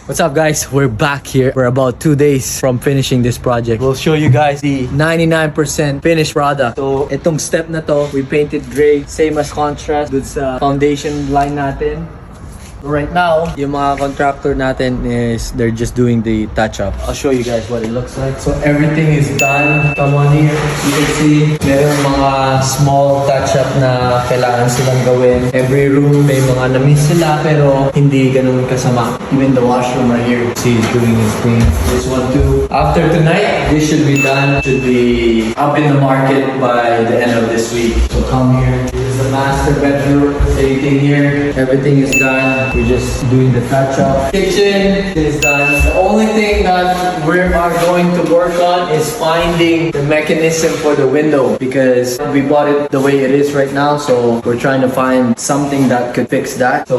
What's up guys? We're back here. We're about 2 days from finishing this project. We'll show you guys the 99% finished product. So, itong step na to, we painted gray. Same as contrast dun sa foundation line natin. Right now, yung mga contractor natin is they're just doing the touch-up. I'll show you guys what it looks like. So everything is done. Come on here. You can see meron mga small touch-up na kailangan silang gawin. Every room may mga na-miss sila pero hindi ganun kasama. Even the washroom right here. See, he's doing his thing. This one too. After tonight, this should be done. Should be up in the market by the end of this week. So come here. This is the master bedroom. Everything here. Everything is done. We're just doing the touch-up. Kitchen is done. The only thing that we are going to work on is finding the mechanism for the window because we bought it the way it is right now. So we're trying to find something that could fix that. So